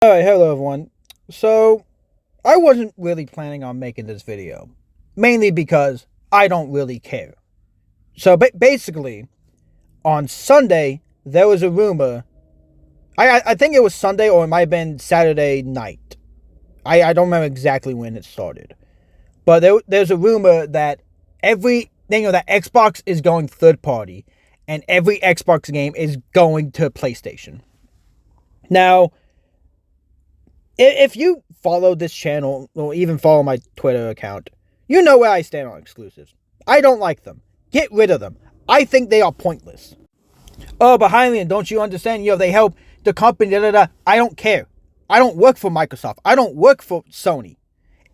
Alright, hello everyone. So, I wasn't really planning on making this video. Mainly because I don't really care. So, basically, on Sunday, there was a rumor. I think it was Sunday or it might have been Saturday night. I don't remember exactly when it started. But there's a rumor that that Xbox is going third party. And every Xbox game is going to PlayStation. Now, if you follow this channel or even follow my Twitter account, you know where I stand on exclusives. I don't like them. Get rid of them. I think they are pointless. Oh, but Hylian, don't you understand? They help the company. Da, da, da. I don't care. I don't work for Microsoft. I don't work for Sony.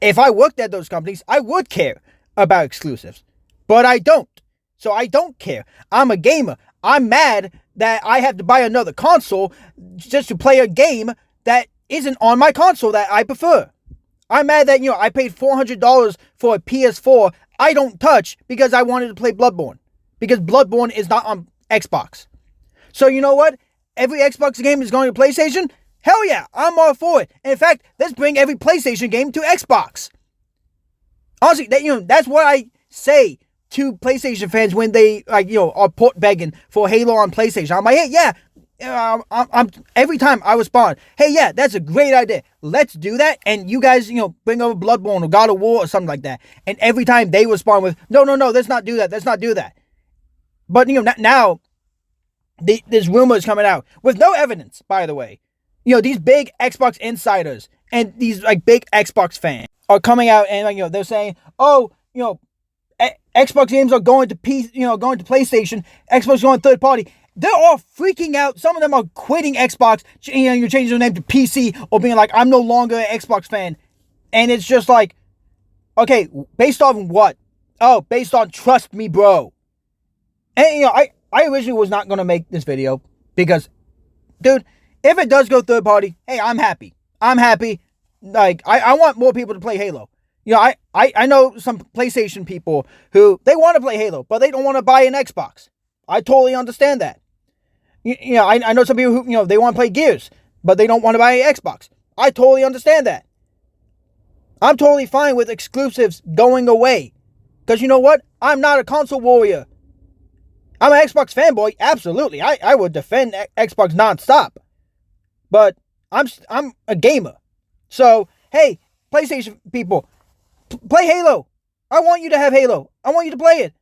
If I worked at those companies, I would care about exclusives. But I don't. So I don't care. I'm a gamer. I'm mad that I have to buy another console just to play a game that isn't on my console that I prefer. I'm mad that, I paid $400 for a PS4 I don't touch because I wanted to play Bloodborne. Because Bloodborne is not on Xbox. So you know what? Every Xbox game is going to PlayStation? Hell yeah, I'm all for it. In fact, let's bring every PlayStation game to Xbox. Honestly, that's what I say to PlayStation fans when they are port begging for Halo on PlayStation. I'm like, hey, yeah. I'm every time I respond, hey, yeah, that's a great idea. Let's do that. And you guys, bring over Bloodborne or God of War or something like that. And every time they respond with, no, let's not do that. Let's not do that. But, now this rumor is coming out with no evidence, by the way. These big Xbox insiders and these big Xbox fans are coming out and they're saying, oh, Xbox games are going to going to PlayStation. Xbox going third party. They're all freaking out. Some of them are quitting Xbox. You're changing their name to PC or being like, I'm no longer an Xbox fan. And it's just like, okay, based on what? Oh, based on trust me, bro. And, I originally was not going to make this video because, dude, if it does go third party, hey, I'm happy. I'm happy. I want more people to play Halo. I know some PlayStation people who, they want to play Halo, but they don't want to buy an Xbox. I totally understand that. I know some people who, they want to play Gears, but they don't want to buy an Xbox. I totally understand that. I'm totally fine with exclusives going away. Because you know what? I'm not a console warrior. I'm an Xbox fanboy, absolutely. I would defend Xbox nonstop. But I'm a gamer. So, hey, PlayStation people, play Halo. I want you to have Halo. I want you to play it.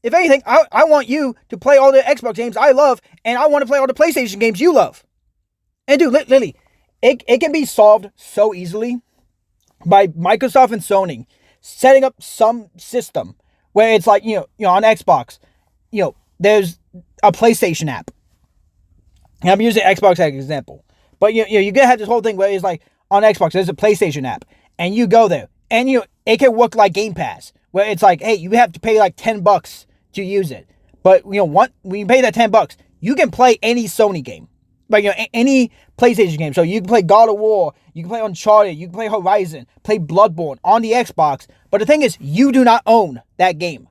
If anything, I want you to play all the Xbox games I love, and I want to play all the PlayStation games you love. And dude, literally, it can be solved so easily by Microsoft and Sony setting up some system where it's like, on Xbox, there's a PlayStation app. And I'm using Xbox as an example. But, you're going to have this whole thing where it's like, on Xbox, there's a PlayStation app, and you go there, and, it can work like Game Pass, where it's like, hey, you have to pay like $10 to use it. But, when you pay that $10, you can play any Sony game. Like, any PlayStation game. So you can play God of War, you can play Uncharted, you can play Horizon, play Bloodborne on the Xbox. But the thing is, you do not own that game.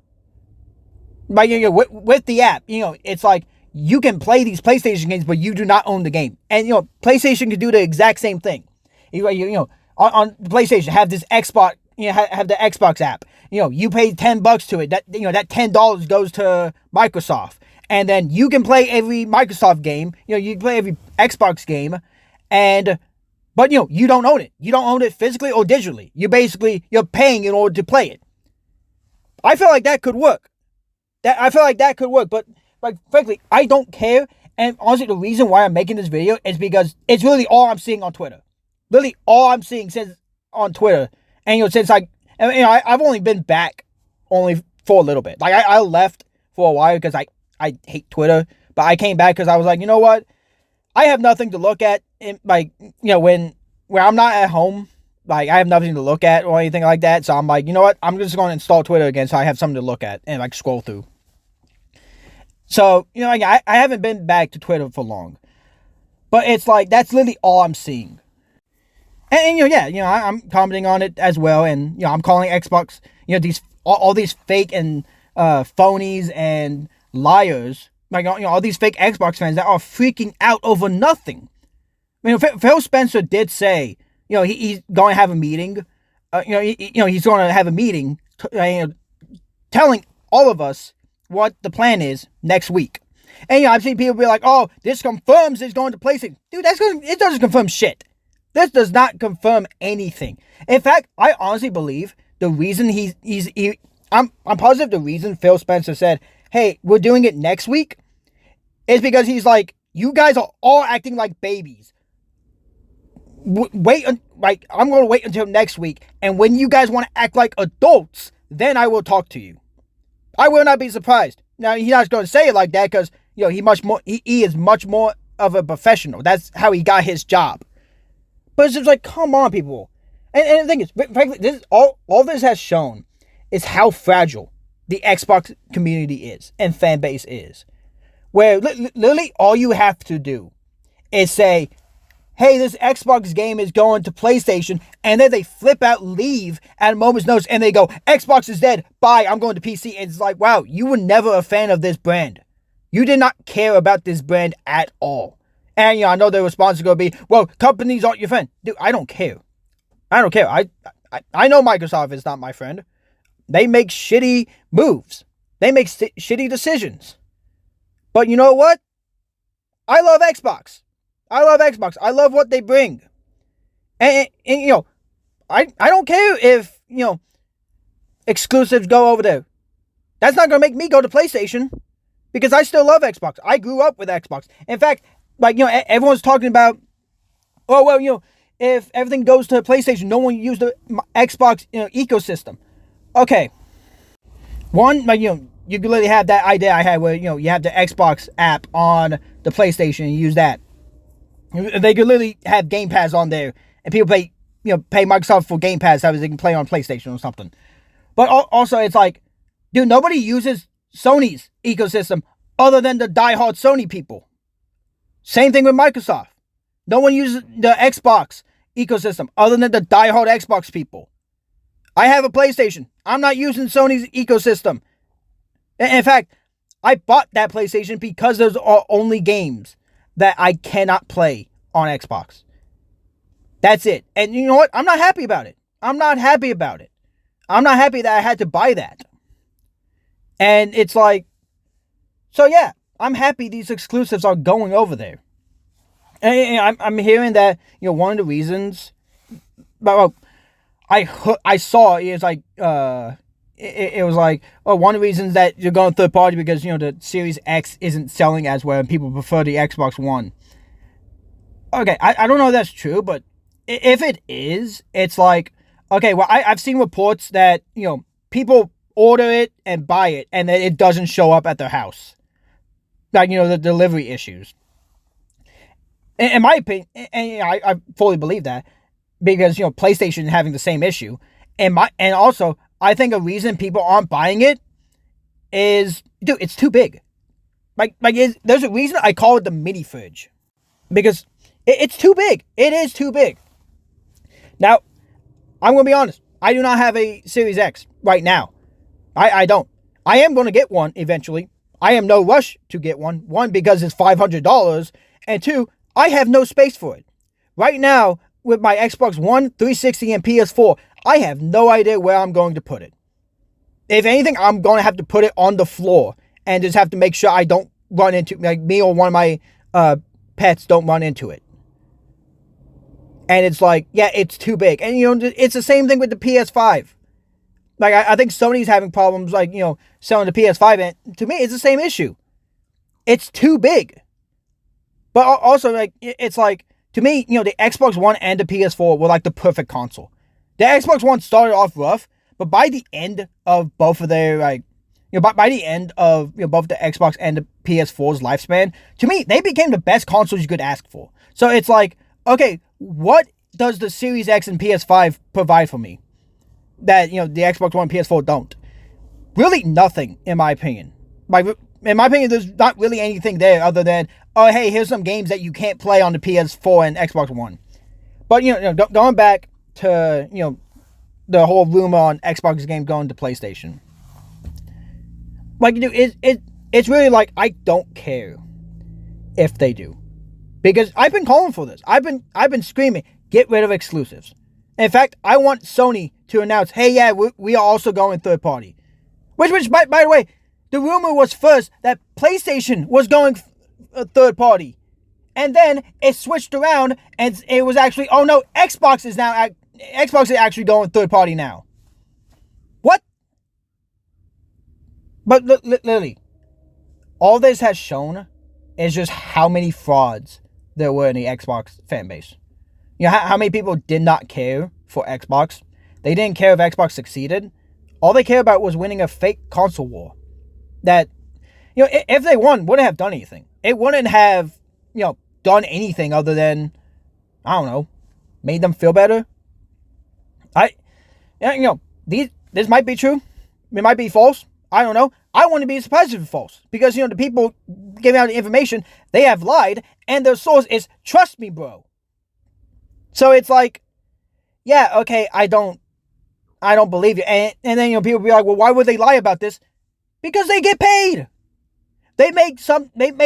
But, with the app, it's like, you can play these PlayStation games, but you do not own the game. And, PlayStation can do the exact same thing. On PlayStation, have this Xbox, have the Xbox app. You pay $10 to it. That $10 goes to Microsoft. And then you can play every Microsoft game. You can play every Xbox game. But you don't own it. You don't own it physically or digitally. You're paying in order to play it. I feel like that could work. But frankly, I don't care. And honestly, the reason why I'm making this video is because it's really all I'm seeing on Twitter. Literally all I'm seeing since on Twitter. And since I've only been back only for a little bit. Like I left for a while because I hate Twitter. But I came back because I was like, you know what? I have nothing to look at where I'm not at home. Like I have nothing to look at or anything like that. So I'm like, you know what? I'm just going to install Twitter again so I have something to look at and scroll through. So, I haven't been back to Twitter for long. But it's like, that's literally all I'm seeing. And I'm commenting on it as well. And, I'm calling Xbox, all these fake and phonies and liars. All these fake Xbox fans that are freaking out over nothing. Phil Spencer did say, he's going to have a meeting. He's going to have a meeting, telling all of us what the plan is next week. And I've seen people be like, "Oh, this confirms it's going to PlayStation." Dude, it doesn't confirm shit. This does not confirm anything. In fact, I honestly believe the reason I'm positive the reason Phil Spencer said, "Hey, we're doing it next week," is because he's like, "You guys are all acting like babies. I'm going to wait until next week, and when you guys want to act like adults, then I will talk to you." I will not be surprised. Now, he's not going to say it like that because, he is much more of a professional. That's how he got his job. But it's just like, come on, people. And the thing is, frankly, all this has shown is how fragile the Xbox community is and fan base is. Where literally all you have to do is say, "Hey, this Xbox game is going to PlayStation," and then they flip out, leave at a moment's notice, and they go, "Xbox is dead, bye, I'm going to PC." And it's like, wow, you were never a fan of this brand. You did not care about this brand at all. And, I know their response is going to be, "Well, companies aren't your friend." Dude, I don't care. I don't care. I know Microsoft is not my friend. They make shitty moves. They make shitty decisions. But you know what? I love Xbox. I love Xbox. I love what they bring. And I don't care if, exclusives go over there. That's not going to make me go to PlayStation because I still love Xbox. I grew up with Xbox. In fact, everyone's talking about, oh, well, if everything goes to PlayStation, no one used the Xbox ecosystem. Okay. One, you can literally have that idea I had where, you have the Xbox app on the PlayStation and use that. They could literally have Game Pass on there, and people pay Microsoft for Game Pass so they can play on PlayStation or something. But also, it's like, dude, nobody uses Sony's ecosystem other than the diehard Sony people. Same thing with Microsoft. No one uses the Xbox ecosystem other than the diehard Xbox people. I have a PlayStation. I'm not using Sony's ecosystem. In fact, I bought that PlayStation because those are only games that I cannot play on Xbox. That's it. And you know what? I'm not happy about it. I'm not happy that I had to buy that. And it's like, so yeah, I'm happy these exclusives are going over there. And I'm hearing that, one of the reasons, well, I saw is like, it was like, oh, one of the reasons that you're going third party because, the Series X isn't selling as well and people prefer the Xbox One. Okay, I don't know if that's true, but if it is, it's like, okay, well, I've seen reports that, people order it and buy it and then it doesn't show up at their house. Like, the delivery issues. In my opinion, and I fully believe that because, PlayStation having the same issue. And also, I think a reason people aren't buying it is, dude, it's too big. There's a reason I call it the mini fridge. Because it's too big. It is too big. Now, I'm going to be honest. I do not have a Series X right now. I don't. I am going to get one eventually. I am no rush to get one. One, because it's $500. And two, I have no space for it. Right now, with my Xbox One, 360, and PS4, I have no idea where I'm going to put it. If anything, I'm going to have to put it on the floor and just have to make sure I don't run into, me or one of my pets don't run into it. And it's like, yeah, it's too big. And, it's the same thing with the PS5. I think Sony's having problems, selling the PS5. And to me, it's the same issue. It's too big. But also, it's like, to me, the Xbox One and the PS4 were like the perfect console. The Xbox One started off rough, but by the end of both of their, by the end of both the Xbox and the PS4's lifespan, to me, they became the best consoles you could ask for. So it's like, okay, what does the Series X and PS5 provide for me that, the Xbox One and PS4 don't? Really nothing, in my opinion. In my opinion, there's not really anything there other than, oh, hey, here's some games that you can't play on the PS4 and Xbox One. But, going back to, the whole rumor on Xbox games going to PlayStation. It's really like, I don't care if they do. Because I've been calling for this. I've been screaming, get rid of exclusives. In fact, I want Sony to announce, hey, yeah, we are also going third party. Which by the way, the rumor was first that PlayStation was going third party. And then it switched around and it was actually, oh no, Xbox is actually going third party now. What? But literally, all this has shown is just how many frauds there were in the Xbox fan base. You know, how many people did not care for Xbox. They didn't care if Xbox succeeded. All they cared about was winning a fake console war. That, you know, if they won, wouldn't have done anything. It wouldn't have, you know, done anything other than, I don't know, made them feel better. This might be true. It might be false. I don't know. I wouldn't be surprised if it's false. Because, you know, the people giving out the information, they have lied. And their source is, trust me, bro. So it's like, yeah, okay, I don't believe you. And then, you know, people be like, well, why would they lie about this? Because they get paid. They make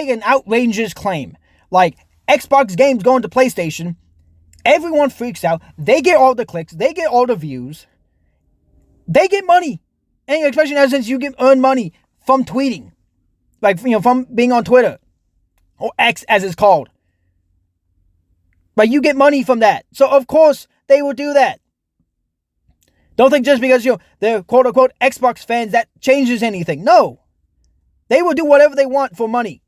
an outrageous claim. Like, Xbox games going to PlayStation. Everyone freaks out. They get all the clicks. They get all the views. They get money. And especially now since you can earn money from tweeting. Like, you know, from being on Twitter. Or X as it's called. But you get money from that. So, of course, they will do that. Don't think just because, you know, they're quote-unquote Xbox fans that changes anything. No. They will do whatever they want for money.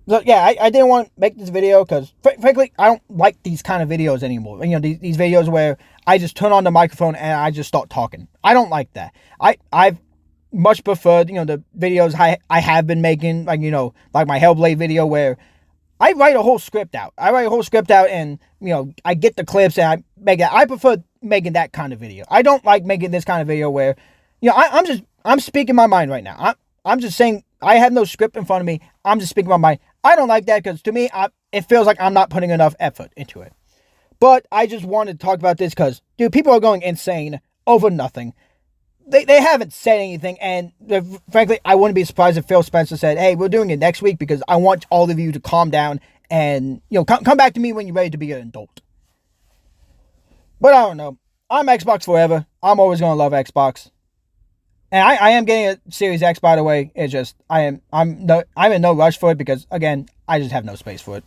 So, yeah, I didn't want to make this video because, frankly, I don't like these kind of videos anymore. You know, these videos where I just turn on the microphone and I just start talking. I don't like that. I've much preferred, you know, the videos I have been making, like, you know, like my Hellblade video where I write a whole script out. And, you know, I get the clips and I make it. I prefer making that kind of video. I don't like making this kind of video where, you know, I'm speaking my mind right now. I'm just saying I have no script in front of me. I'm just speaking my mind. I don't like that because to me, it feels like I'm not putting enough effort into it. But I just wanted to talk about this because, dude, people are going insane over nothing. They haven't said anything, and frankly, I wouldn't be surprised if Phil Spencer said, hey, we're doing it next week because I want all of you to calm down and, you know, come back to me when you're ready to be an adult. But I don't know. I'm Xbox forever. I'm always going to love Xbox. And I am getting a Series X, by the way. It's just, I'm in no rush for it because, again, I just have no space for it.